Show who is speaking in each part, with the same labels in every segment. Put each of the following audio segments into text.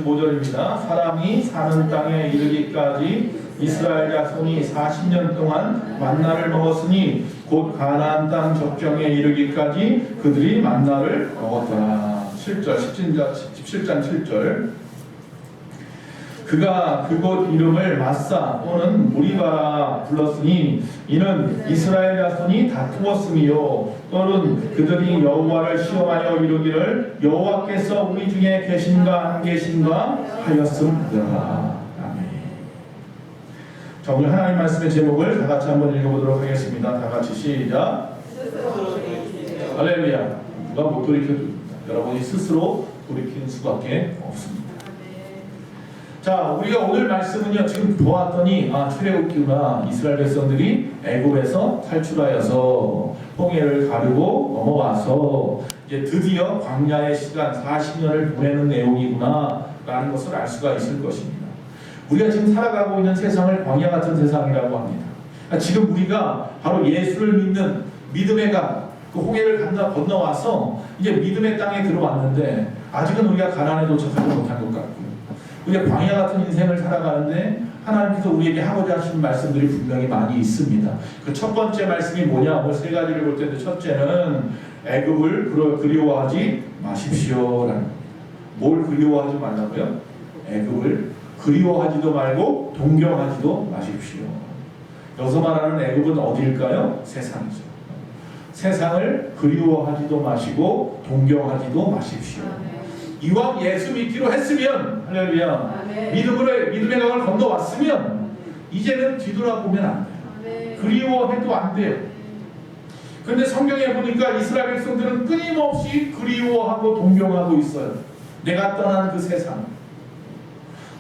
Speaker 1: 5절입니다. 사람이 사는 땅에 이르기까지 이스라엘 자손이 40년 동안 만나를 먹었으니 곧 가나안 땅 적정에 이르기까지 그들이 만나를 먹었더라. 7절 17장 7절. 그가 그곳 이름을 마사 또는 무리바라 불렀으니 이는 이스라엘 자손이 다투었음이요 또는 그들이 여호와를 시험하여 이르기를 여호와께서 우리 중에 계신가 안 계신가 하였음이더라. 아멘. 자, 오늘 하나님 말씀의 제목을 다 같이 한번 읽어보도록 하겠습니다. 다 같이 시작. 할렐루야. 누가 못 돌이켜줍니다. 여러분이 스스로 돌이키는 수밖에 없습니다. 자, 우리가 오늘 말씀은요, 지금 보았더니 출애굽기구나. 이스라엘 백성들이 애굽에서 탈출하여서 홍해를 가르고 넘어와서 이제 드디어 광야의 시간 40년을 보내는 내용이구나 라는 것을 알 수가 있을 것입니다. 우리가 지금 살아가고 있는 세상을 광야 같은 세상이라고 합니다. 지금 우리가 바로 예수를 믿는 믿음의 강, 그 홍해를 건너와서 이제 믿음의 땅에 들어왔는데 아직은 우리가 가나안에 도착하지 못한 것 같고요. 우리가 광야 같은 인생을 살아가는데 하나님께서 우리에게 하고자 하시는 말씀들이 분명히 많이 있습니다. 그 첫 번째 말씀이 뭐냐? 뭐 세 가지를 볼 텐데 첫째는 애굽을 그리워하지 마십시오라는 겁니다. 뭘 그리워하지 말라고요? 애굽을 그리워하지도 말고 동경하지도 마십시오. 여기서 말하는 애굽은 어디일까요? 세상이죠. 세상을 그리워하지도 마시고 동경하지도 마십시오. 이왕 예수 믿기로 했으면 할렐루야 믿음의 강을 건너왔으면 이제는 뒤돌아보면 안 돼요. 그리워해도 안 돼요. 그런데 성경에 보니까 이스라엘 백성들은 끊임없이 그리워하고 동경하고 있어요. 내가 떠난 그 세상.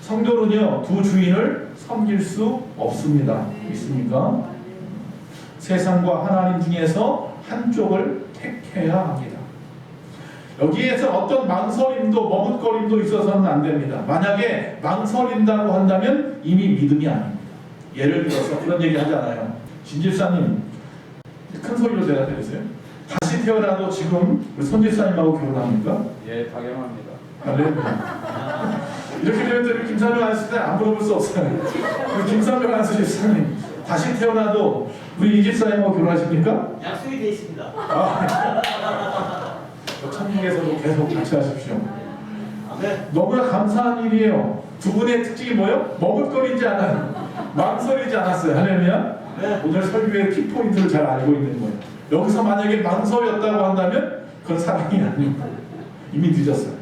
Speaker 1: 성도는요 두 주인을 섬길 수 없습니다. 있습니까? 세상과 하나님 중에서 한쪽을 택해야 합니다. 여기에서 어떤 망설임도 머뭇거림도 있어서는 안 됩니다. 만약에 망설인다고 한다면 이미 믿음이 아닙니다. 예를 들어서 그런 얘기 하잖아요. 진집사님 큰 소리로 대답해주세요. 다시 태어나도 지금 우리 손집사님하고 결혼합니까?
Speaker 2: 예, 당연합니다.
Speaker 1: 할렐루야. 이렇게 되면 김삼명 안수님 안 물어볼 수 없어요. 김삼명 안수 집사님 다시 태어나도 우리 이 집사님하고 결혼하십니까?
Speaker 3: 약속이 되어 있습니다.
Speaker 1: 천국에서도 계속 같이 하십시오.
Speaker 3: 네.
Speaker 1: 너무나 감사한 일이에요. 두 분의 특징이 뭐예요? 머뭇거리지 않아요. 망설이지 않았어요. 할렐루야.
Speaker 3: 네.
Speaker 1: 오늘 설교의 키포인트를 잘 알고 있는 거예요. 여기서 만약에 망설였다고 한다면 그건 사랑이 아닙니다. 이미 늦었어요.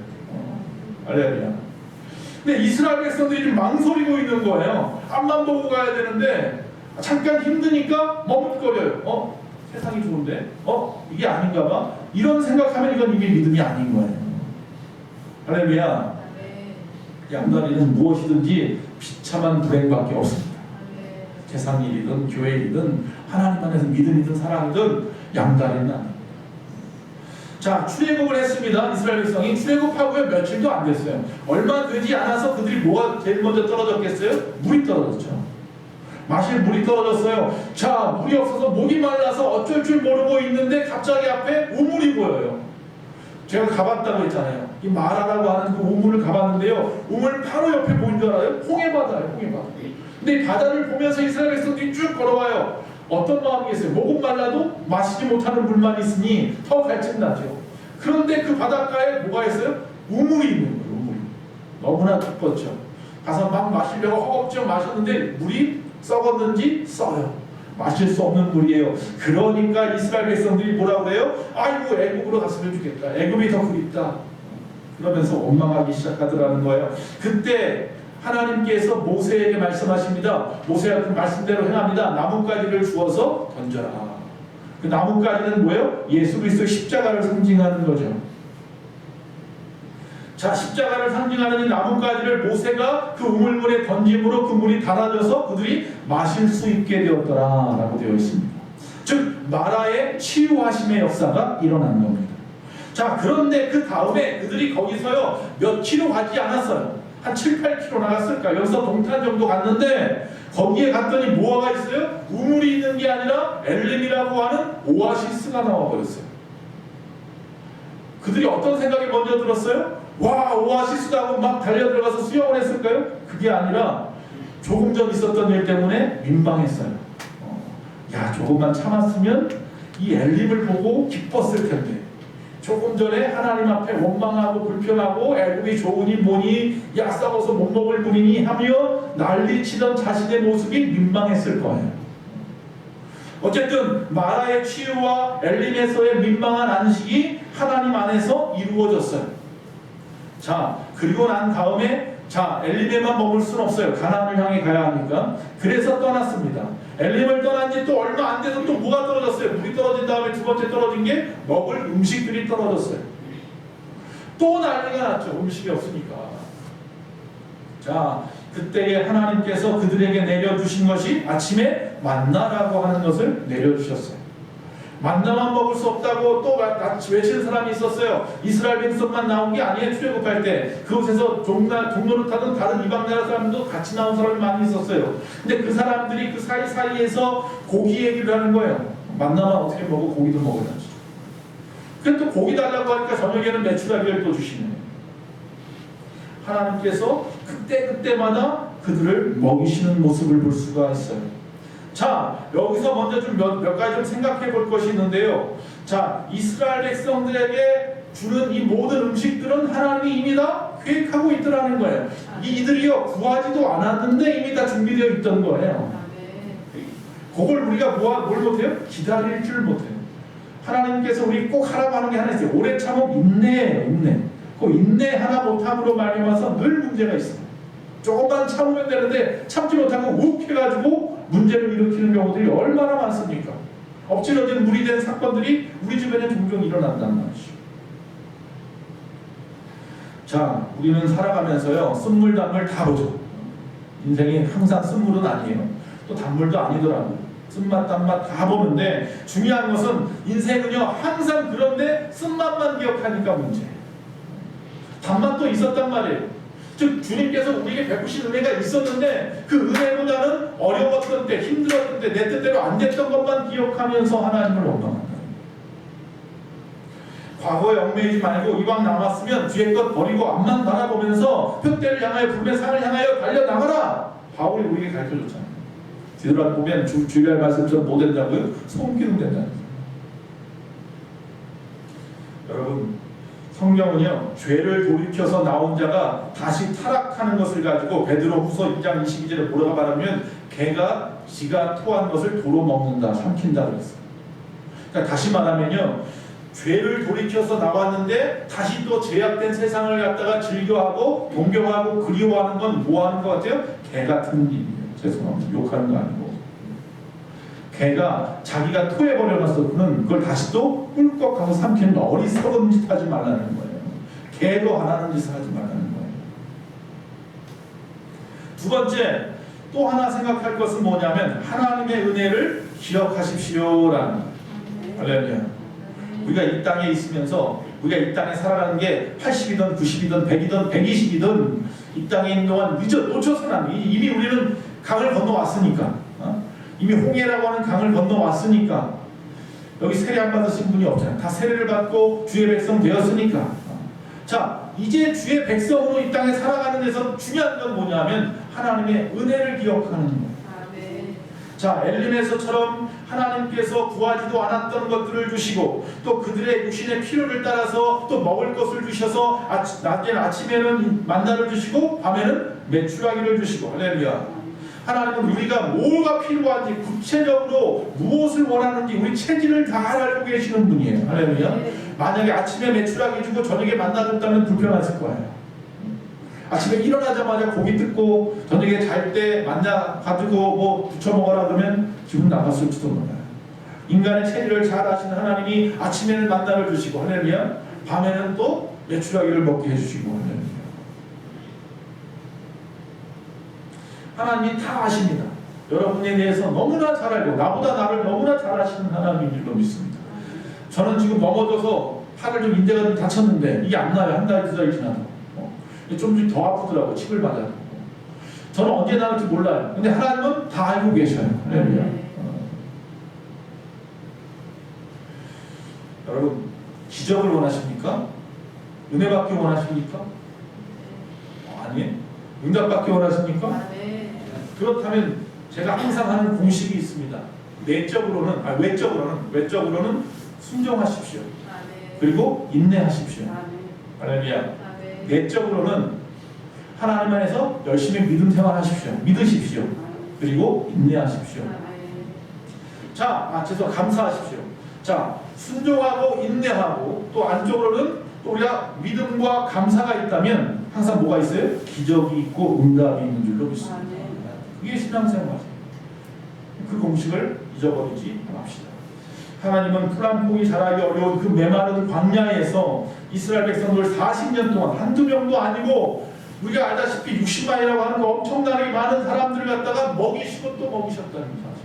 Speaker 1: 할렐루야. 근데 이스라엘 백성들이 좀 망설이고 있는 거예요. 앞만 보고 가야 되는데 잠깐 힘드니까 머뭇거려요. 세상이 좋은데? 이게 아닌가 봐? 이런 생각하면 이건 이게 믿음이 아닌 거예요. 할렐루야. 양다리는 무엇이든지 비참한 불행밖에 없습니다. 세상 일이든 교회 일이든 하나님 안에서 믿음이든 사랑이든 양다리는 아닙니다. 자, 출애굽을 했습니다. 이스라엘 백성이 출애굽하고요 며칠도 안 됐어요. 얼마 되지 않아서 그들이 뭐가 제일 먼저 떨어졌겠어요? 물이 떨어졌죠. 마실 물이 떨어졌어요. 자, 물이 없어서 목이 말라서 어쩔 줄 모르고 있는데 갑자기 앞에 우물이 보여요. 제가 가봤다고 했잖아요. 이 마라라고 하는 그 우물을 가봤는데요. 우물 바로 옆에 보인 줄 알아요? 홍해바다예요. 홍해바다. 근데 이 바다를 보면서 이스라엘 백성들이 쭉 걸어와요. 어떤 마음이겠어요? 목은 말라도 마시지 못하는 물만 있으니 더 갈증나죠. 그런데 그 바닷가에 뭐가 있어요? 우물이 있는 거예요. 우물이. 너무나 기뻤죠. 가서 막 마시려고 허겁지겁 마셨는데 물이 썩었는지 써요. 마실 수 없는 물이에요. 그러니까 이스라엘 백성들이 뭐라고 그래요? 아이고 애굽으로 갔으면 좋겠다. 애굽이 더 그립다. 그러면서 원망하기 시작하더라는 거예요. 그때 하나님께서 모세에게 말씀하십니다. 모세가 그 말씀대로 행합니다. 나뭇가지를 주어서 던져라. 그 나뭇가지는 뭐예요? 예수 그리스도의 십자가를 상징하는 거죠. 자, 십자가를 상징하는 이 나뭇가지를 모세가 그 우물물에 던짐으로 그 물이 달아져서 그들이 마실 수 있게 되었더라 라고 되어 있습니다. 즉 마라의 치유하심의 역사가 일어난 겁니다. 자, 그런데 그 다음에 그들이 거기서요 몇 킬로 가지 않았어요. 한 7, 8km 나갔을까? 여기서 동탄 정도 갔는데 거기에 갔더니 뭐가 있어요? 우물이 있는 게 아니라 엘림이라고 하는 오아시스가 나와버렸어요. 그들이 어떤 생각이 먼저 들었어요? 와 오아시스다 하고 막 달려들어가서 수영을 했을까요? 그게 아니라 조금 전 있었던 일 때문에 민망했어요. 야 조금만 참았으면 이 엘림을 보고 기뻤을 텐데 조금 전에 하나님 앞에 원망하고 불평하고 애굽이 좋으니 뭐니 야 썩어서 못 먹을 뿐이니 하며 난리치던 자신의 모습이 민망했을 거예요. 어쨌든 마라의 치유와 엘림에서의 민망한 안식이 하나님 안에서 이루어졌어요. 자 그리고 난 다음에 자 엘림에만 머물 수는 없어요. 가나안을 향해 가야 하니까. 그래서 떠났습니다. 엘림을 떠난 지 또 얼마 안 돼서 또 뭐가 떨어졌어요? 물이 떨어진 다음에 두 번째 떨어진 게 먹을 음식들이 떨어졌어요. 또 난리가 났죠. 음식이 없으니까. 자 그때에 하나님께서 그들에게 내려주신 것이 아침에 만나라고 하는 것을 내려주셨어요. 만나만 먹을 수 없다고 또 외치는 사람이 있었어요. 이스라엘 백성만 나온 게 아니에요. 출애굽할 때 그곳에서 종로를 타던 다른 이방 나라 사람도 같이 나온 사람이 많이 있었어요. 근데 그 사람들이 그 사이사이에서 고기 얘기를 하는 거예요. 만나만 어떻게 먹어? 고기도 먹어야지. 그래서 또 고기 달라고 하니까 저녁에는 메추라기를 또 주시네요. 하나님께서 그때마다 그들을 먹이시는 모습을 볼 수가 있어요. 자 여기서 먼저 좀 몇 가지 좀 생각해 볼 것이 있는데요. 자 이스라엘 백성들에게 주는 이 모든 음식들은 하나님이 이미 다 계획하고 있더라는 거예요. 이들이요 구하지도 않았는데 이미 다 준비되어 있던 거예요. 그걸 우리가 뭘 못해요? 기다릴 줄 못해요. 하나님께서 우리 꼭 하라고 하는 게 하나 있어요. 오래 참음 인내예요. 인내. 그 인내 하나 못함으로 말미암아서 늘 문제가 있어요. 조금만 참으면 되는데 참지 못하고 욱 해가지고 문제를 일으키는 경우들이 얼마나 많습니까? 엎질러진 물이 된 사건들이 우리 주변에 종종 일어난단 말이죠. 자, 우리는 살아가면서요 쓴물 단물 다 보죠. 인생이 항상 쓴물은 아니에요. 또 단물도 아니더라고요. 쓴맛 단맛 다 보는데 중요한 것은 인생은요 항상 그런데 쓴맛만 기억하니까 문제예요. 단맛도 있었단 말이에요. 즉 주님께서 우리에게 베푸신 은혜가 있었는데 그 은혜보다는 어려웠던 때 힘들었던 때 내 뜻대로 안 됐던 것만 기억하면서 하나님을 원망한다. 과거에 얽매이지 말고 이왕 남았으면 뒤에 것 버리고 앞만 바라보면서 흑대를 향하여 불의 산을 향하여 달려나가라. 바울이 우리에게 가르쳐줬잖아요. 뒤돌아 보면 주일날 말씀처럼 뭐 된다고요? 손기능 된다는 거예요. 여러분 성경은요 죄를 돌이켜서 나온 자가 다시 타락하는 것을 가지고 베드로후서 2장 22절에 뭐라고 말하면 개가 지가 토한 것을 도로 먹는다 삼킨다 그랬어요. 그러니까 다시 말하면요 죄를 돌이켜서 나왔는데 다시 또 죄악된 세상을 갖다가 즐겨하고 동경하고 그리워하는 건 뭐 하는 것 같아요? 개 같은 일이에요. 죄송합니다. 욕하는 거 아니고 개가 자기가 토해버려놨었는 그걸 다시 또 꿀꺽하고 삼키는 어리석은 짓 하지 말라는 거예요. 개도 안 하는 짓을 하지 말라는 거예요. 두 번째 또 하나 생각할 것은 뭐냐면 하나님의 은혜를 기억하십시오라는 할렐루야. 우리가 이 땅에 있으면서 우리가 이 땅에 살아가는 게 80이든 90이든 100이든 120이든 이 땅에 있는 동안 놓쳐서는 안 돼. 이미 우리는 강을 건너왔으니까 이미 홍해라고 하는 강을 건너왔으니까 여기 세례 안 받으신 분이 없잖아요. 다 세례를 받고 주의 백성 되었으니까 자 이제 주의 백성으로 이 땅에 살아가는 데서 중요한 건 뭐냐면 하나님의 은혜를 기억하는 거예요. 자 엘림에서처럼 하나님께서 구하지도 않았던 것들을 주시고 또 그들의 육신의 필요를 따라서 또 먹을 것을 주셔서 아침에는 만나를 주시고 밤에는 메추라기를 주시고 할렐루야. 하나님은 우리가 뭐가 필요한지 구체적으로 무엇을 원하는지 우리 체질을 다 알고 계시는 분이에요. 할렐루야. 만약에 아침에 메추라기 주고 저녁에 만나 줬다면 불편하실 거예요. 아침에 일어나자마자 고기 뜯고 저녁에 잘 때 만나 가지고 뭐 부쳐 먹어라 그러면 기분 나빴을지도 몰라요. 인간의 체질을 잘 아시는 하나님이 아침에는 만나를 주시고 할렐루야. 밤에는 또 메추라기를 먹게 해주시고 할렐루야. 하나님이 다 아십니다. 여러분에 대해서 너무나 잘 알고 나보다 나를 너무나 잘 아시는 하나님인 줄로 믿습니다. 저는 지금 넘어져서 팔을 좀 인대가 좀 다쳤는데 이게 안 나요. 한 달, 두 달 지나도. 좀 더 아프더라고. 칩을 맞아도. 저는 언제 나올지 몰라요. 근데 하나님은 다 알고 계셔요. 할렐루야. 여러분 기적을 원하십니까? 은혜 받기 원하십니까? 아니에요. 응답 받기 원하십니까?
Speaker 2: 아멘.
Speaker 1: 그렇다면 제가 항상 하는 공식이 있습니다. 외적으로는 순종하십시오.
Speaker 2: 아멘.
Speaker 1: 그리고 인내하십시오.
Speaker 2: 아멘.
Speaker 1: 할렐루야.
Speaker 2: 아멘.
Speaker 1: 내적으로는 하나님 안에서 열심히 믿음 생활하십시오. 믿으십시오. 그리고 인내하십시오.
Speaker 2: 아멘.
Speaker 1: 자, 감사하십시오. 자, 순종하고 인내하고 또 안쪽으로는 또 우리가 믿음과 감사가 있다면 항상 뭐가 있어요? 기적이 있고 응답이 있는 줄로 믿습니다.
Speaker 2: 아멘.
Speaker 1: 그게 신앙생활이에요. 그 공식을 잊어버리지 맙시다. 하나님은 풀한 포기 자라기 어려운 그 메마른 광야에서 이스라엘 백성들 40년 동안 한두 명도 아니고 우리가 알다시피 60만이라고 하는 거 엄청나게 많은 사람들을 갖다가 먹이시고 또 먹이셨다는 사실입니다.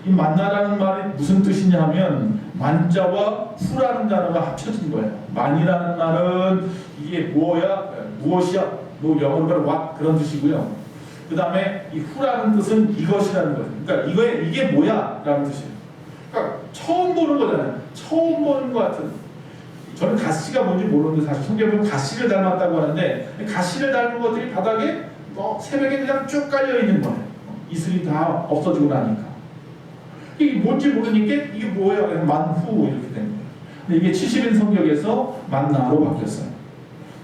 Speaker 1: 이 만나라는 말이 무슨 뜻이냐 하면 만자와 후라는 단어가 합쳐진 거예요. 만이라는 말은 이게 무엇이야? 뭐 영어로 what 그런 뜻이고요. 그 다음에 이 후라는 뜻은 이것이라는 거예요. 그러니까 이게 뭐야? 라는 뜻이에요. 그러니까 처음 보는 거잖아요. 처음 보는 것 같은. 저는 가시가 뭔지 모르는데 사실 성경에 보면 가시를 닮았다고 하는데 가시를 닮은 것들이 바닥에 새벽에 그냥 쭉 깔려 있는 거예요. 이슬이 다 없어지고 나니까. 이게 뭔지 모르니까 이게 뭐예요? 만후 이렇게 된 거예요. 근데 이게 70인 성경에서 만나로 바뀌었어요.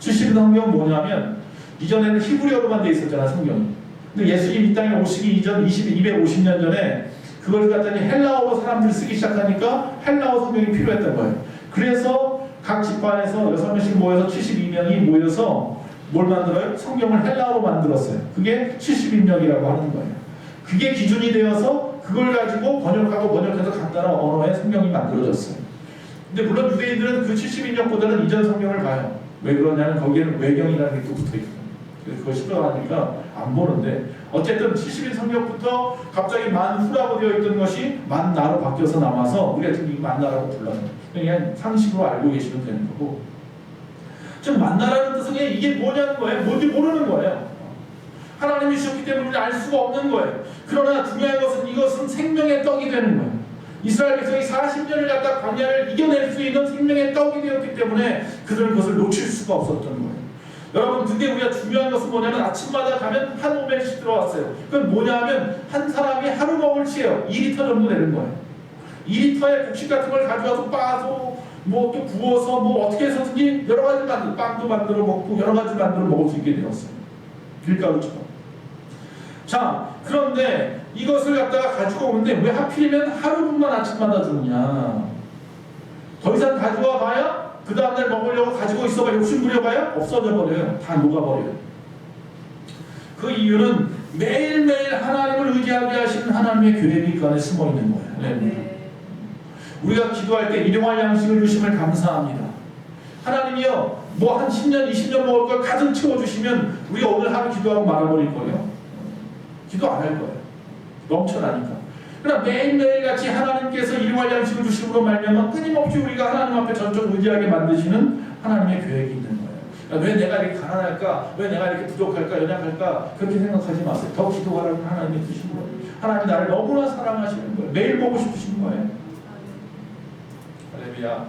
Speaker 1: 70인 성경은 뭐냐면 이전에는 히브리어로만 돼 있었잖아 성경이. 근데 예수님 이 땅에 오시기 이전 250년 전에 그걸 갖다니 헬라어로 사람들이 쓰기 시작하니까 헬라어 성경이 필요했던 거예요. 그래서 각 집안에서 6명씩 모여서 72명이 모여서 뭘 만들어요? 성경을 헬라어로 만들었어요. 그게 70인역이라고 하는 거예요. 그게 기준이 되어서 그걸 가지고 번역해서 각 나라 언어의 성경이 만들어졌어요. 근데 물론 유대인들은 그 70인역보다는 이전 성경을 봐요. 왜 그러냐면 거기에는 외경이라는 게 또 붙어있거든요. 그래서 그거 싫어하니까 안 보는데 어쨌든 70인 성경부터 갑자기 만후라고 되어 있던 것이 만나로 바뀌어서 남아서 우리가 지금 이 만나라고 불러요. 그냥 상식으로 알고 계시면 되는 거고. 즉 만나라는 뜻은 이게 뭐냐는 거예요. 뭔지 모르는 거예요. 하나님이 주셨기 때문에 우리는 알 수가 없는 거예요. 그러나 중요한 것은 이것은 생명의 떡이 되는 거예요. 이스라엘 백성이 40년을 갖다 광야를 이겨낼 수 있는 생명의 떡이 되었기 때문에 그들은 그것을 놓칠 수가 없었던 거예요. 여러분 근데 우리가 중요한 것은 뭐냐면 아침마다 가면 한 오멜씩 들어왔어요. 그건 뭐냐면 한 사람이 하루 먹을 치예요. 2리터 정도 되는 거예요. 2리터의 곡식 같은 걸 가져와서 빻아서 뭐 또 구워서 뭐 어떻게 해서든지 여러 가지 빵도 만들어 먹고 여러 가지 만들어 먹을 수 있게 되었어요. 밀가루처럼. 자, 그런데 이것을 갖다가 가지고 오는데 왜 하필이면 하루분만 아침마다 주느냐? 더 이상 가져와 봐야 그 다음날 먹으려고 가지고 있어봐 욕심 부려봐야 없어져 버려요. 다 녹아버려요. 그 이유는 매일매일 하나님을 의지하게 하시는 하나님의 계획이 그 안에 숨어 있는 거예요. 네. 우리가 기도할 때 일용할 양식을 주심을 감사합니다. 하나님이요 뭐 한 10년 20년 먹을 걸 가득 채워주시면 우리가 오늘 하루 기도하고 말아버릴 거예요. 기도 안 할 거예요. 넘쳐나니까. 그러나 매일매일 같이 하나님께서 일용할 양식을 주심으로 말미암아 끊임없이 우리가 하나님 앞에 전적 의지하게 만드시는 하나님의 계획이 있는 거예요. 그러니까 왜 내가 이렇게 가난할까? 왜 내가 이렇게 부족할까? 연약할까? 그렇게 생각하지 마세요. 더 기도하라는 하나님의 뜻인 거예요. 하나님이 나를 너무나 사랑하시는 거예요. 매일 보고 싶으신 거예요. 할렐루야.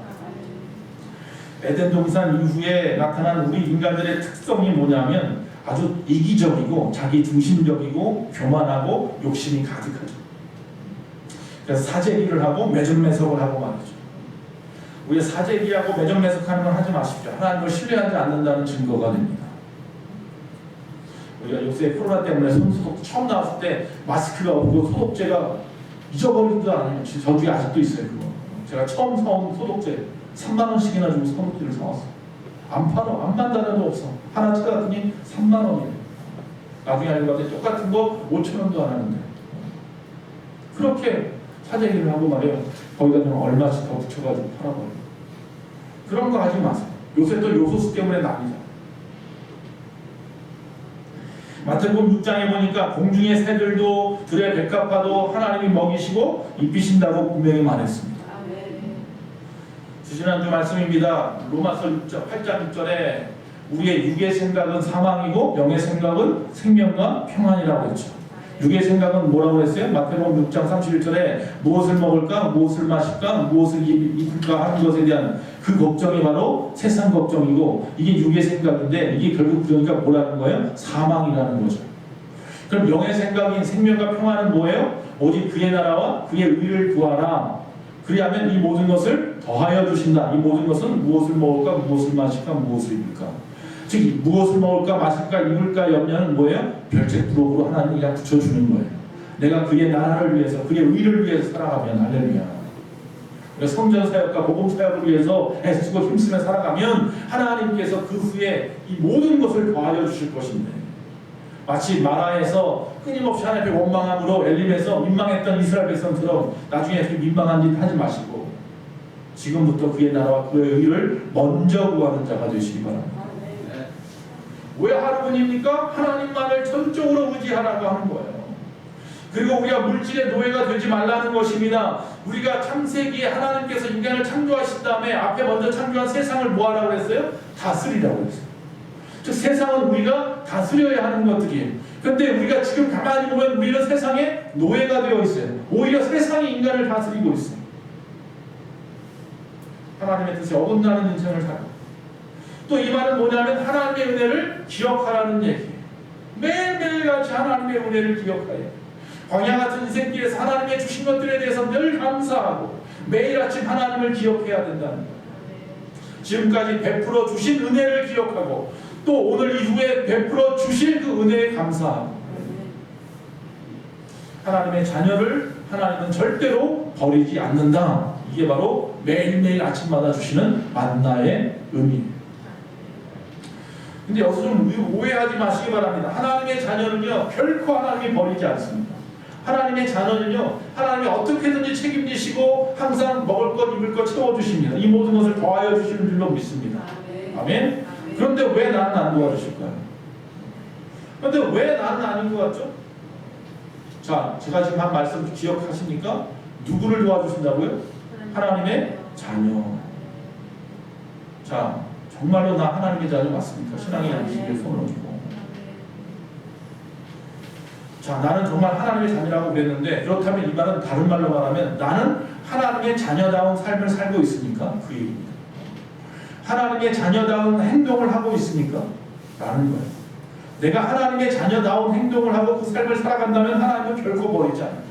Speaker 1: 에덴 동산 이후에 나타난 우리 인간들의 특성이 뭐냐면 아주 이기적이고 자기 중심적이고 교만하고 욕심이 가득하죠. 그래서 사재기를 하고 매정매석을 하고 말이죠. 우리가 사재기하고 매정매석하는 건 하지 마십시오. 하나님을 신뢰하지 않는다는 증거가 됩니다. 우리가 요새 코로나 때문에 손소독 처음 나왔을 때 마스크가 없고 소독제가 잊어버리지도 않아요. 저주에 아직도 있어요. 그거. 제가 처음 사온 소독제 3만 원씩이나 주고 소독제를 사왔어요. 안 팔어. 안 만다라도 없어. 하나 찾았더니 3만 원이에요. 나중에 알고 봤더니 똑같은 거 5천 원도 안 하는데. 그렇게 사재기를 하고 말이에요. 거기다 좀 얼마씩 더 붙여가지고 팔아버려요. 그런 거 하지 마세요. 요새 또 요소수 때문에 난리죠. 마태복음 6장에 보니까 공중의 새들도 들의 백합화도 하나님이 먹이시고 입히신다고 분명히 말했습니다. 지난주 말씀입니다. 로마서 8장 6절에 우리의 육의 생각은 사망이고 영의 생각은 생명과 평안이라고 했죠. 육의 생각은 뭐라고 했어요? 마태복음 6장 31절에 무엇을 먹을까, 무엇을 마실까, 무엇을 입을까 하는 것에 대한 그 걱정이 바로 세상 걱정이고, 이게 육의 생각인데, 이게 결국 그러니까 뭐라는 거예요? 사망이라는 거죠. 그럼 영의 생각인 생명과 평안은 뭐예요? 오직 그의 나라와 그의 의를 구하라. 그리하면 이 모든 것을 더하여 주신다. 이 모든 것은 무엇을 먹을까, 무엇을 마실까, 무엇을 입을까. 즉 무엇을 먹을까, 마실까, 입을까 염려는 뭐예요? 별책 부록으로 하나님이 그냥 붙여주는 거예요. 내가 그의 나라를 위해서, 그의 의를 위해서 살아가면, 할렐루야. 성전 사역과 복음 사역을 위해서 애쓰고 힘쓰며 살아가면 하나님께서 그 후에 이 모든 것을 더하여 주실 것인데, 마치 마라에서 끊임없이 하나님 앞에 원망함으로 엘림에서 민망했던 이스라엘 백성처럼 나중에 그 민망한 짓 하지 마시고 지금부터 그의 나라와 그의 의를 먼저 구하는 자가 되시기 바랍니다. 왜 하루뿐입니까? 하나님만을 전적으로 의지하라고 하는 거예요. 그리고 우리가 물질의 노예가 되지 말라는 것입니다. 우리가 창세기에 하나님께서 인간을 창조하신 다음에 앞에 먼저 창조한 세상을 뭐 하라고 했어요? 다스리라고 했어요. 즉 세상은 우리가 다스려야 하는 것들이에요. 그런데 우리가 지금 가만히 보면 우리는 세상의 노예가 되어 있어요. 오히려 세상이 인간을 다스리고 있어요. 하나님의 뜻에 어긋나는 인생을 살고, 또 이 말은 뭐냐면 하나님의 은혜를 기억하라는 얘기예요. 매일매일 같이 하나님의 은혜를 기억하여 광야 같은 인생길에서 하나님의 주신 것들에 대해서 늘 감사하고 매일 아침 하나님을 기억해야 된다는 거예요. 지금까지 베풀어 주신 은혜를 기억하고 또 오늘 이후에 베풀어 주실 그 은혜에 감사하고, 하나님의 자녀를 하나님은 절대로 버리지 않는다. 이게 바로 매일매일 아침마다 주시는 만나의 의미예요. 근데 여기서 좀 오해하지 마시기 바랍니다. 하나님의 자녀는요 결코 하나님이 버리지 않습니다. 하나님의 자녀는요 하나님이 어떻게든지 책임지시고 항상 먹을 것 입을 것 채워주십니다. 이 모든 것을 더하여 주시는 줄로 믿습니다. 아멘. 그런데 왜 나는 안 도와주실까요? 그런데 왜 나는 아닌 것 같죠? 자, 제가 지금 한 말씀 기억하십니까? 누구를 도와주신다고요? 하나님의 자녀. 자, 정말로 나 하나님의 자녀 맞습니까? 신앙의 양식에 손을 얹고. 자, 나는 정말 하나님의 자녀라고 그랬는데, 그렇다면 이 말은 다른 말로 말하면 나는 하나님의 자녀다운 삶을 살고 있습니까? 그 얘기입니다. 하나님의 자녀다운 행동을 하고 있습니까? 라는 거예요. 내가 하나님의 자녀다운 행동을 하고 그 삶을 살아간다면 하나님은 결코 버리지 않아요.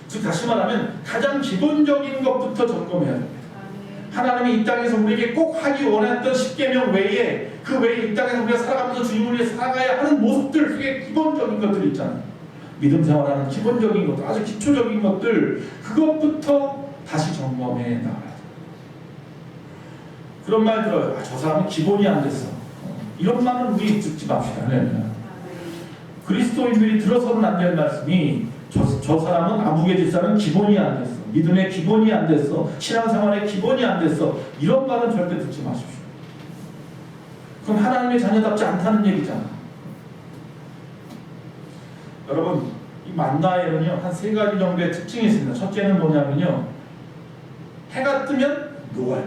Speaker 1: 즉 다시 말하면 가장 기본적인 것부터 점검해야 됩니다. 하나님이 이 땅에서 우리에게 꼭 하기 원했던 십계명 외에 그 외에 이 땅에서 우리가 살아가면서 주님을 위해 살아가야 하는 모습들, 그게 기본적인 것들이 있잖아요. 믿음 생활하는 기본적인 것들, 아주 기초적인 것들, 그것부터 다시 점검해 나가야 돼요. 그런 말 들어요. 아, 저 사람은 기본이 안 됐어. 이런 말은 우리 듣지 맙시다. 그리스도인들이 들어서는 안 될 말씀이 저 사람은 아부게집사는 기본이 안 됐어. 믿음의 기본이 안 됐어. 신앙생활의 기본이 안 됐어. 이런 말은 절대 듣지 마십시오. 그럼 하나님의 자녀답지 않다는 얘기잖아. 여러분, 이 만나에는요 한 세 가지 정도의 특징이 있습니다. 첫째는 뭐냐면요, 해가 뜨면 녹아요.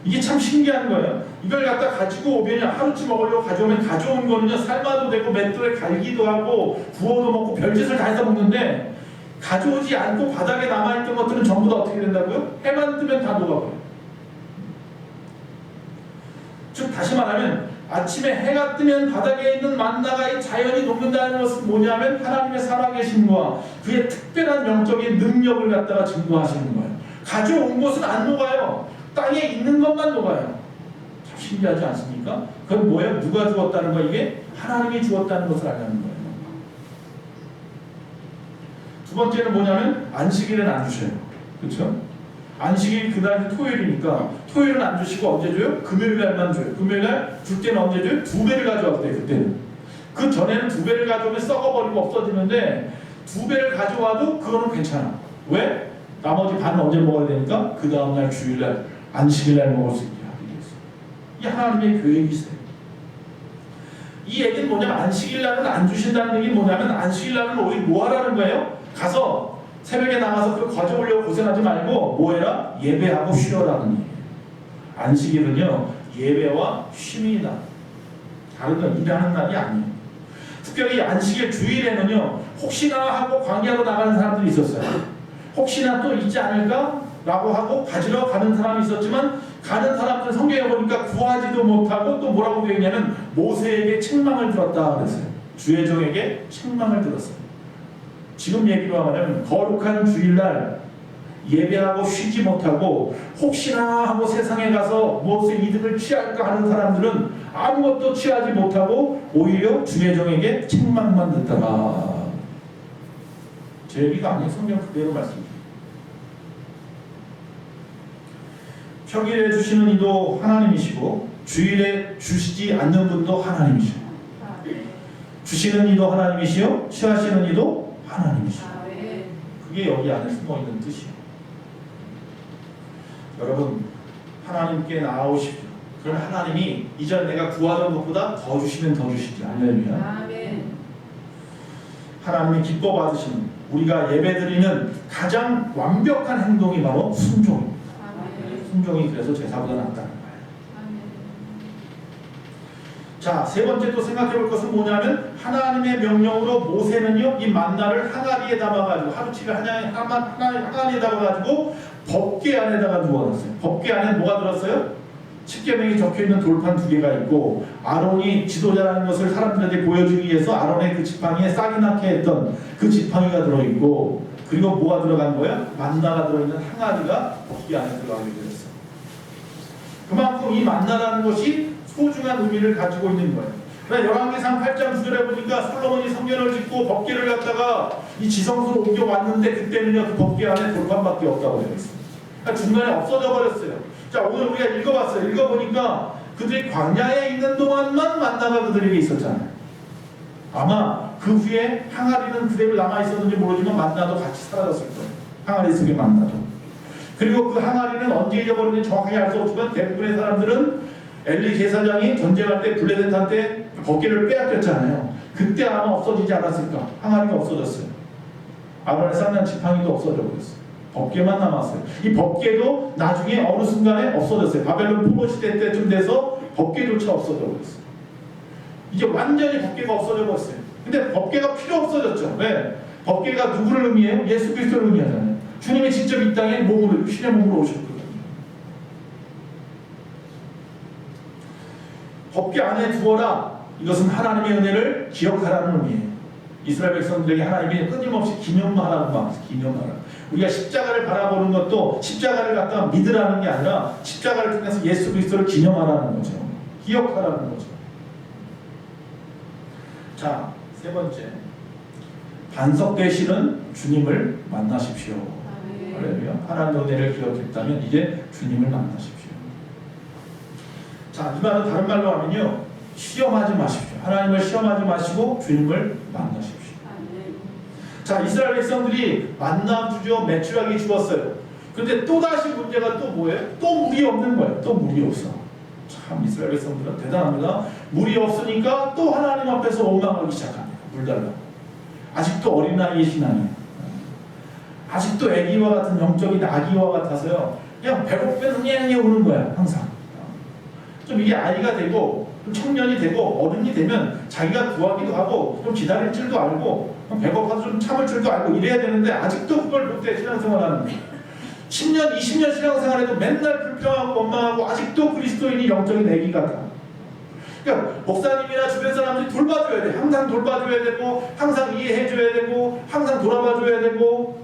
Speaker 1: 이게 참 신기한 거예요. 이걸 갖다 가지고 오면 하루치 먹으려고 가져오면 가져온 거는요 삶아도 되고 맷돌에 갈기도 하고 구워도 먹고 별짓을 다 해서 먹는데, 가져오지 않고 바닥에 남아있던 것들은 전부 다 어떻게 된다고요? 해만 뜨면 다 녹아버려요. 즉 다시 말하면 아침에 해가 뜨면 바닥에 있는 만나가 이 자연이 녹는다는 것은 뭐냐면 하나님의 살아계심과 그의 특별한 영적인 능력을 갖다가 증거하시는 거예요. 가져온 것은 안 녹아요. 땅에 있는 것만 녹아요. 참 신기하지 않습니까? 그건 뭐예요? 누가 주었다는 거? 이게 하나님이 주었다는 것을 알려는 거예요. 두 번째는 뭐냐면 안식일은 안 주셔요. 그렇죠? 안식일 그날 토요일이니까 토요일은 안 주시고 언제 줘요? 금요일 날만 줘요. 금요일 날 줄 때는 언제 줘요? 2배를 가져왔을 때, 그때는. 그 전에는 2배를 가져오면 썩어버리고 없어지는데 2배를 가져와도 그거는 괜찮아. 왜? 나머지 반은 언제 먹어야 되니까 그 다음날 주일날 안식일날 먹을 수 있게 하기 위해서. 이게 하나님의 계획이세요. 이 얘기는 뭐냐면 안식일날은 안 주신다는 얘기는 뭐냐면 안식일날은 우리 뭐 하라는 거예요? 가서 새벽에 나가서 그걸 가져오려고 고생하지 말고 뭐 해라? 예배하고 쉬어라는 얘기예요. 안식일은요 예배와 쉼이다. 다른 건 일하는 날이 아니에요. 특별히 안식일 주일에는요, 혹시나 하고 광야로 나가는 사람들이 있었어요. 혹시나 또 있지 않을까? 라고 하고 가지러 가는 사람이 있었지만, 가는 사람들 성경에 보니까 구하지도 못하고 또 뭐라고 되어 있냐면 모세에게 책망을 들었다 그랬어요. 주의 종에게 책망을 들었어요. 지금 얘기로 하면 거룩한 주일날 예배하고 쉬지 못하고 혹시나 하고 세상에 가서 무엇의 이득을 취할까 하는 사람들은 아무것도 취하지 못하고 오히려 주의 종에게 책망만 듣더라. 제 얘기가 아니에요. 성경 그대로 말씀드립니다. 평일에 주시는 이도 하나님이시고 주일에 주시지 않는 분도 하나님이시고, 주시는 이도 하나님이시요 취하시는 이도 하나님이시고, 그게 여기 안에 숨어있는 뜻이에요. 여러분, 하나님께 나아오십시오. 그럼 하나님이 이전 내가 구하던 것보다 더 주시면 더 주시지. 할렐루야. 하나님이 기뻐 받으시는, 우리가 예배드리는 가장 완벽한 행동이 바로 순종입니다. 순종이 그래서 제사보다 낫다는 거예요. 자, 세 번째 또 생각해 볼 것은 뭐냐면, 하나님의 명령으로 모세는요, 이 만나를 항아리에 담아가지고, 하루치를 항아리에 담아가지고 법궤 안에다가 누워놨어요. 법궤 안에 뭐가 들었어요? 십계명이 적혀있는 돌판 2개가 있고, 아론이 지도자라는 것을 사람들에게 보여주기 위해서 아론의 그 지팡이에 싹이 나게 했던 그 지팡이가 들어있고, 그리고 뭐가 들어간 거야? 만나가 들어있는 항아리가 이 안에 들어가게 되었어요. 그만큼 이 만나라는 것이 소중한 의미를 가지고 있는 거예요. 그러니까 열왕기상 8장 9절에 보니까 솔로몬이 성전을 짓고 법궤를 갖다가 이 지성소로 옮겨왔는데, 그때는요 그 법궤 안에 돌판밖에 없다고 되어 있습니다. 그러니까 중간에 없어져 버렸어요. 자, 오늘 우리가 읽어봤어요. 읽어보니까 그들이 광야에 있는 동안만 만나가 그들에게 있었잖아요. 아마 그 후에 항아리는 그대로 남아있었는지 모르지만 만나도 같이 사라졌을 거예요. 항아리 속에 만나도. 그리고 그 항아리는 언제 잊어버렸는지 정확하게 알 수 없지만 대부분의 사람들은 엘리 제사장이 전쟁할 때 블레셋한테 법궤를 빼앗겼잖아요. 그때 아마 없어지지 않았을까. 항아리가 없어졌어요. 아론의 쌍난 지팡이도 없어져 버렸어요. 법궤만 남았어요. 이 법궤도 나중에 어느 순간에 없어졌어요. 바벨론 포로 시대 때쯤 돼서 법궤조차 없어져 버렸어요. 이제 완전히 법궤가 없어져 버렸어요. 근데 법궤가 필요 없어졌죠. 왜? 법궤가 누구를 의미해요? 예수 그리스도를 의미하잖아요. 주님이 직접 이 땅에 몸으로, 신의 몸으로 오셨거든요. 법궤 안에 두어라. 이것은 하나님의 은혜를 기억하라는 의미예요. 이스라엘 백성들에게 하나님이 끊임없이 기념하라는 마음, 기념하라. 우리가 십자가를 바라보는 것도 십자가를 갖다가 믿으라는 게 아니라 십자가를 통해서 예수 그리스도를 기념하라는 거죠. 기억하라는 거죠. 자, 세 번째, 반석되시는 주님을 만나십시오. 할렐루야. 하나님의 은혜를 기억했다면 이제 주님을 만나십시오. 자, 이 말은 다른 말로 하면요, 시험하지 마십시오. 하나님을 시험하지 마시고 주님을 만나십시오. 자, 이스라엘 백성들이 만나 주죠, 메추라기 주었어요. 근데 또다시 문제가 또 뭐예요? 또 물이 없는 거예요. 또 물이 없어. 참, 이스라엘 백성들은 대단합니다. 물이 없으니까 또 하나님 앞에서 원망하기 시작합니다. 물 달라고. 아직도 어린 나이의 신앙이에요. 아직도 애기와 같은 영적인 아기와 같아서요, 그냥 배고프면 그냥 우는 거야, 항상. 좀 이게 아이가 되고 좀 청년이 되고 어른이 되면 자기가 구하기도 하고 좀 기다릴 줄도 알고 배고파서 좀 참을 줄도 알고 이래야 되는데, 아직도 그걸 못해. 신앙생활하는 10년 20년 신앙생활해도 맨날 불평하고 원망하고 아직도 그리스도인이 영적인 애기 같아. 그러니까 목사님이나 주변 사람들이 돌봐줘야 돼. 항상 돌봐줘야 되고, 항상 이해해줘야 되고, 항상 돌아봐줘야 되고,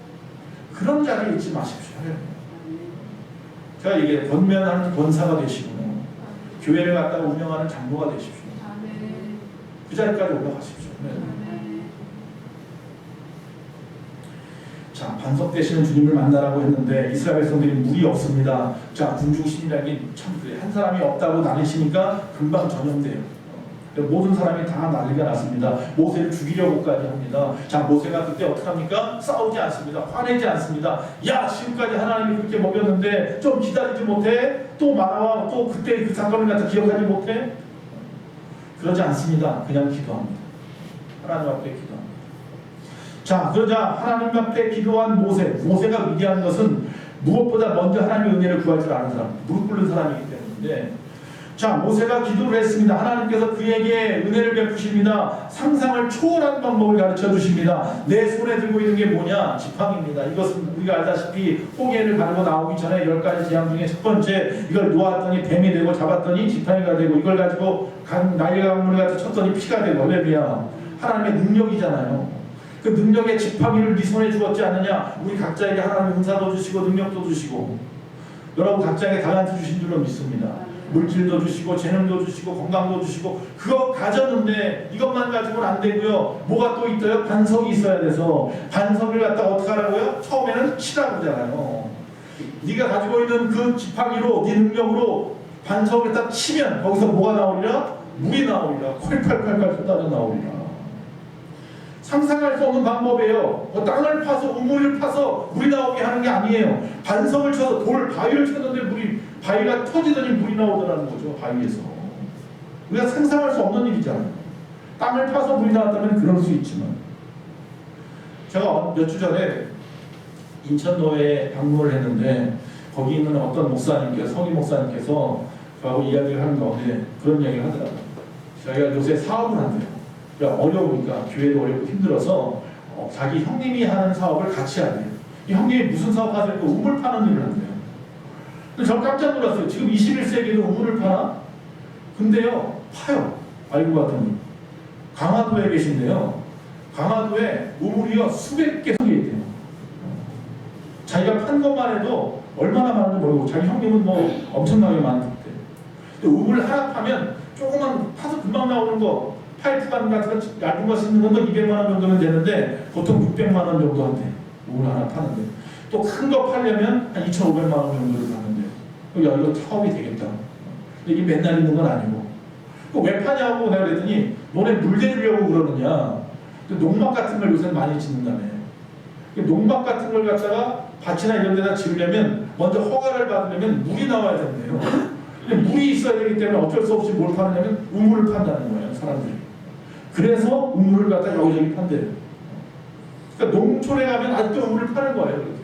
Speaker 1: 그런 자리에 있지 마십시오. 제가 이게 권면하는 권사가 되시고 교회를 갖다가 운영하는 장로가 되십시오. 그 자리까지 올라가십시오. 네. 자, 반석되시는 주님을 만나라고 했는데 이스라엘 백성들이 물이 없습니다. 자, 군중심리학이 참 그래. 한 사람이 없다고 난리치니까 금방 전염돼요. 모든 사람이 다 난리가 났습니다. 모세를 죽이려고까지 합니다. 자, 모세가 그때 어떻게 합니까? 싸우지 않습니다. 화내지 않습니다. 야, 지금까지 하나님이 그렇게 먹였는데 좀 기다리지 못해? 또 말아와. 또 그때 그 사건을 갖다 기억하지 못해? 그러지 않습니다. 그냥 기도합니다. 하나님 앞에 기도합니다. 자, 그러자 하나님 앞에 기도한 모세가 위대한 것은 무엇보다 먼저 하나님의 은혜를 구할 줄 아는 사람, 무릎 꿇는 사람이기 때문에, 자, 모세가 기도를 했습니다. 하나님께서 그에게 은혜를 베푸십니다. 상상을 초월한 방법을 가르쳐 주십니다. 내 손에 들고 있는 게 뭐냐? 지팡이입니다. 이것은 우리가 알다시피 홍해를 가르고 나오기 전에 10가지 재앙 중에 첫 번째, 이걸 놓았더니 뱀이 되고 잡았더니 지팡이가 되고, 이걸 가지고 나일 강물을 갖다 쳤더니 피가 되고. 할렐루야. 하나님의 능력이잖아요. 그 능력의 지팡이를 네 손에 주었지 않느냐? 우리 각자에게 하나님 은사도 주시고 능력도 주시고 여러분 각자에게 달란트 주신 줄로 믿습니다. 물질도 주시고 재능도 주시고 건강도 주시고 그거 가졌는데 이것만 가지고는 안 되고요. 뭐가 또 있어요? 반석이 있어야 돼서 반석을 갖다가 어떻게 하라고요? 처음에는 치라고 하잖아요. 네가 가지고 있는 그 지팡이로 네 능력으로 반석을 딱 치면 거기서 뭐가 나오리라? 물이 나오리라. 콸콸콸콸 쏟아져 나오리라. 상상할 수 없는 방법이에요. 땅을 파서 우물을 파서 물이 나오게 하는 게 아니에요. 반석을 쳐서 바위를 쳤는데 바위가 터지더니 물이 나오더라는 거죠. 바위에서. 우리가 상상할 수 없는 일이잖아요. 땅을 파서 물이 나왔다면 그럴 수 있지만 제가 몇 주 전에 인천노회에 방문을 했는데 거기 있는 어떤 목사님께서 성임 목사님께서 저하고 이야기를 하는 가운데 그런 이야기를 하더라고요. 자기가 요새 사업을 한대요. 어려우니까 교회도 어렵고 힘들어서 자기 형님이 하는 사업을 같이 하대요. 이 형님이 무슨 사업 하세요? 우물 파는 일을 한대요. 근데 저는 깜짝 놀랐어요. 지금 21세기도 우물을 파나? 근데요, 파요. 알고 봤더니 강화도에 계신데요. 강화도에 우물이요 수백 개 있대요. 자기가 판 것만 해도 얼마나 많은지 모르고 자기 형님은 뭐 엄청나게 많대. 근데 우물 하나 파면 조그만 파서 금방 나오는 거 파이프관 같은 거 얇은 거 쓰는 건 200만 원 정도면 되는데 보통 600만 원 정도 한대. 우물 하나 파는데 또 큰 거 팔려면 한 2,500만 원 정도를 하는데 야 이거 사업이 되겠다. 근데 이게 맨날 있는 건 아니고 왜 파냐고 내가 그랬더니 너네 물 대주려고 그러느냐. 농막 같은 걸 요새 많이 짓는다며. 농막 같은 걸 갖다가 밭이나 이런 데다 지으려면 먼저 허가를 받으려면 물이 나와야 된대요. 근데 물이 있어야 되기 때문에 어쩔 수 없이 뭘 파느냐면 우물을 판다는 거예요, 사람들이. 그래서 우물을 갖다 여기저기 판대요. 그러니까 농촌에 가면 아직도 우물을 파는 거예요, 그렇게.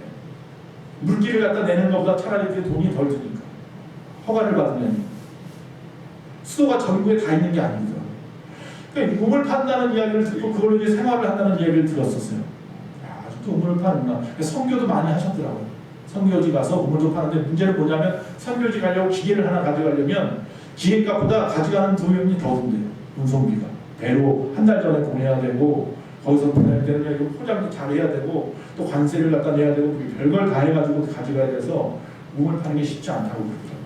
Speaker 1: 물기를 갖다 내는 것보다 차라리 그게 돈이 덜 드니까. 허가를 받으면. 수도가 전국에 다 있는 게 아니죠. 그러니까 우물 판다는 이야기를 듣고 그걸로 이제 생활을 한다는 이야기를 들었었어요. 야, 아직도 우물을 파는구나. 선교도 많이 하셨더라고요. 선교지 가서 우물도 파는데 문제는 뭐냐면 선교지 가려고 기계를 하나 가져가려면 기계값보다 가져가는 비용이 더 든대요. 운송비가. 배로 한 달 전에 보내야 되고 거기서 보내야 되는 포장도 잘 해야 되고 또 관세를 갖다 내야 되고 별걸 다 해가지고 가져가야 돼서 우물 파는 게 쉽지 않다고 그러더라고요.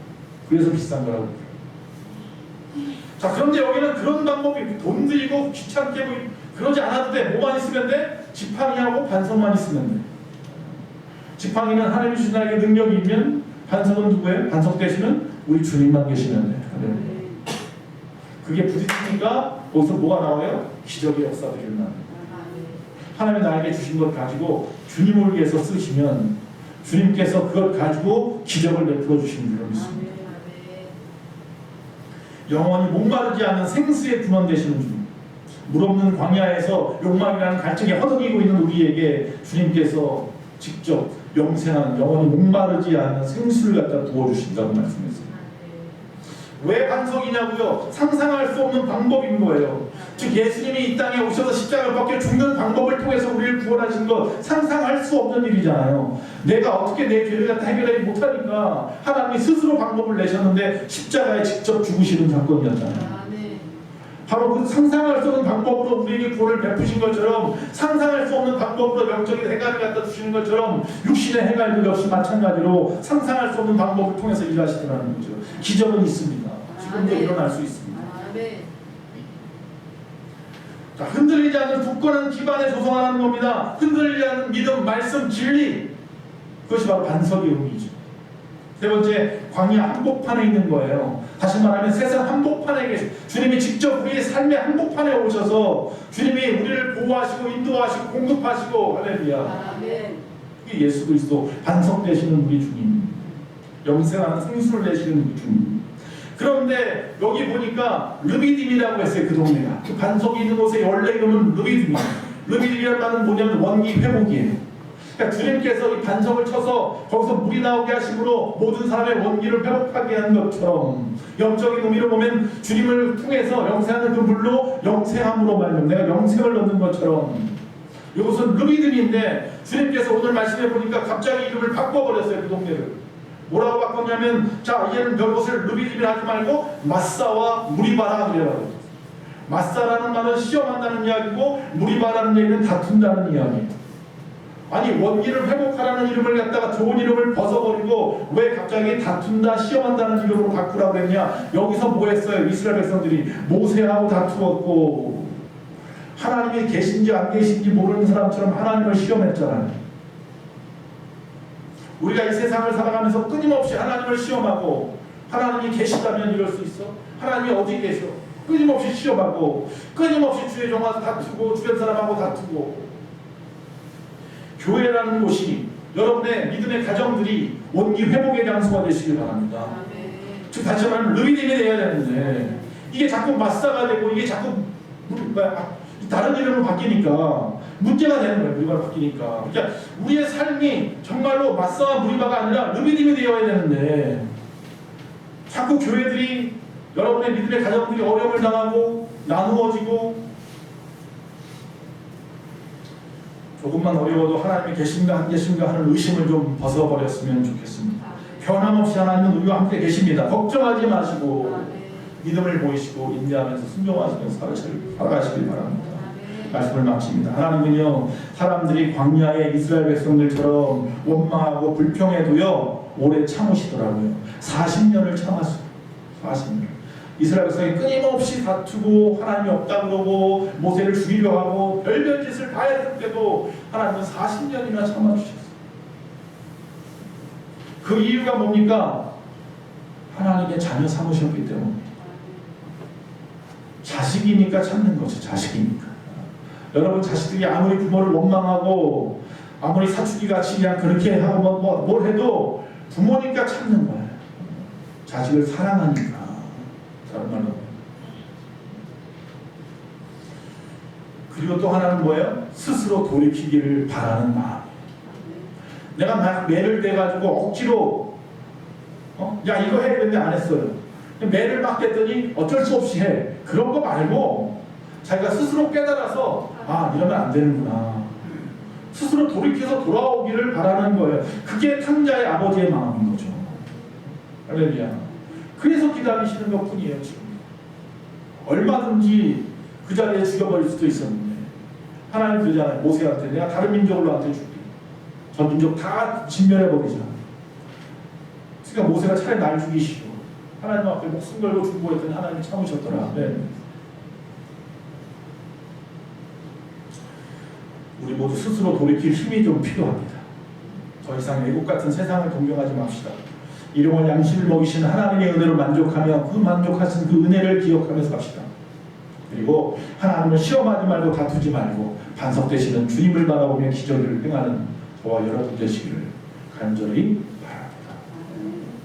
Speaker 1: 그래서 비싼 거라고 그러더라고요. 자, 그런데 여기는 그런 방법이 돈 들이고 귀찮게 그러지 않아도 돼. 뭐만 있으면 돼? 지팡이하고 반석만 있으면 돼. 지팡이는 하나님이 주신 나에게 능력이 있면 반석은 누구예요? 반석 대신은 우리 주님만 계시면 돼. 그게 부딪히니까 거기서 뭐가 나와요? 기적의 역사들이 일어나는. 하나님이 나에게 주신 것 가지고 주님을 위해서 쓰시면 주님께서 그걸 가지고 기적을 베풀어 주시는 줄로 믿습니다. 영원히 목마르지 않는 생수의 근원 되시는 주님. 물 없는 광야에서 욕망이라는 갈증에 허덕이고 있는 우리에게 주님께서 직접 영생하는 영원히 목마르지 않는 생수를 갖다 부어주신다고 말씀했어요. 왜 반석이냐고요? 상상할 수 없는 방법인 거예요. 즉 예수님이 이 땅에 오셔서 십자가를 벗겨 죽는 방법을 통해서 우리를 구원하신 것 상상할 수 없는 일이잖아요. 내가 어떻게 내 죄를 갖다 해결하지 못하니까 하나님이 스스로 방법을 내셨는데 십자가에 직접 죽으시는 사건이었잖아요. 바로 그 상상할 수 없는 방법으로 우리에게 구원을 베푸신 것처럼 상상할 수 없는 방법으로 영적인 해갈을 갖다 주시는 것처럼 육신의 해갈도 역시 마찬가지로 상상할 수 없는 방법을 통해서 일하시더라는 거죠. 기적은 있습니다. 지금도 일어날 수 있습니다. 자, 흔들리지 않는 굳건한 기반에 조성하는 겁니다. 흔들리지 않는 믿음, 말씀, 진리, 그것이 바로 반석의 의미죠. 세 번째, 광야 한복판에 있는 거예요. 다시 말하면 세상 한복판에 계신 주님이 직접 우리의 삶의 한복판에 오셔서 주님이 우리를 보호하시고 인도하시고 공급하시고 할렐루야. 이게 예수 그리스도 반석 되시는 우리 주님, 영생하는 생수를 내시는 우리 주님. 그런데 여기 보니까 르비딤이라고 했어요. 그 동네가. 그 반석이 있는 곳에 원래 이름은 르비딤이에요. 르비딤이라는 말은 뭐냐면 원기 회복이에요. 그러니까 주님께서 이 반석을 쳐서 거기서 물이 나오게 하심으로 모든 사람의 원기를 회복하게 한 것처럼 영적인 의미로 보면 주님을 통해서 영생하는 그 물로 영생함으로 말미암아 내가 영생을 얻는 것처럼 이것은 르비딤인데 주님께서 오늘 말씀해 보니까 갑자기 이름을 바꿔버렸어요. 그 동네를 뭐라고 바꿨냐면 자 이제는 별것을 르비딤이라 하지 말고 마사와 무리바라 그래요. 마사라는 말은 시험한다는 이야기고 무리바라는 얘기는 다툰다는 이야기예요. 아니 원기를 회복하라는 이름을 갖다가 좋은 이름을 벗어버리고 왜 갑자기 다툰다 시험한다는 이름으로 바꾸라고 했냐. 여기서 뭐 했어요? 이스라엘 백성들이 모세하고 다투었고 하나님이 계신지 안 계신지 모르는 사람처럼 하나님을 시험했잖아요. 우리가 이 세상을 살아가면서 끊임없이 하나님을 시험하고 하나님이 계시다면 이럴 수 있어? 하나님이 어디 계셔? 끊임없이 시험하고 끊임없이 주의 종하고 다투고 주변 사람하고 다투고 교회라는 곳이 여러분의 믿음의 가정들이 원기 회복의 장소가 되시길 바랍니다. 즉 다시 말하면 르비딤이 되어야 되는데 이게 자꾸 마사가 되고 이게 자꾸 다른 이름으로 바뀌니까 문제가 되는 거예요. 무리바가 바뀌니까. 그러니까 우리의 삶이 정말로 마사와 무리바가 아니라 르비딤이 되어야 되는데 자꾸 교회들이 여러분의 믿음의 가정들이 어려움을 당하고 나누어지고 조금만 어려워도 하나님이 계신가 안 계신가 하는 의심을 좀 벗어버렸으면 좋겠습니다. 변함없이 하나님은 우리와 함께 계십니다. 걱정하지 마시고 믿음을 보이시고 인내하면서 순종하시면서 살아가시길 바랍니다. 말씀을 마칩니다. 하나님은요 사람들이 광야의 이스라엘 백성들처럼 원망하고 불평해도요 오래 참으시더라고요. 40년을 참았어요. 40년. 이스라엘 백성이 끊임없이 다투고 하나님이 없다 그러고 모세를 죽이려 하고 별별 짓을 다 했을 때도 하나님은 40년이나 참아주셨어요. 그 이유가 뭡니까? 하나님의 자녀 삼으셨기 때문입니다. 자식이니까 참는 거죠. 자식이니까. 여러분 자식들이 아무리 부모를 원망하고 아무리 사춘기같이 그냥 그렇게 하고 뭘 해도 부모니까 참는 거예요. 자식을 사랑하니까. 다른 말로. 그리고 또 하나는 뭐예요? 스스로 돌이키기를 바라는 마음. 내가 막 매를 대가지고 억지로 야 이거 해 근데 안 했어요. 매를 막 댔더니 어쩔 수 없이 해. 그런 거 말고 자기가 스스로 깨달아서 아 이러면 안 되는구나. 스스로 돌이켜서 돌아오기를 바라는 거예요. 그게 탕자의 아버지의 마음인 거죠. 할렐루야. 그래서 기다리시는 것 뿐이에요. 지금 얼마든지 그 자리에 죽여버릴 수도 있었는데 하나님 그러잖아요. 모세한테 내가 다른 민족을 너한테 줄게. 전 민족 다 진멸해버리자. 그러니까 모세가 차라리 날 죽이시오. 하나님 앞에 목숨 걸고 죽고 했더니 하나님이 참으셨더라. 네. 우리 모두 스스로 돌이킬 힘이 좀 필요합니다. 더 이상 애국 같은 세상을 동경하지 맙시다. 일용할 양식을 먹이시는 하나님의 은혜로 만족하며 그 만족하신 그 은혜를 기억하면서 갑시다. 그리고 하나님을 시험하지 말고 다투지 말고 반석 되시는 주님을 바라보며 기적을 행하는 저와 여러분 되시기를 간절히 바랍니다.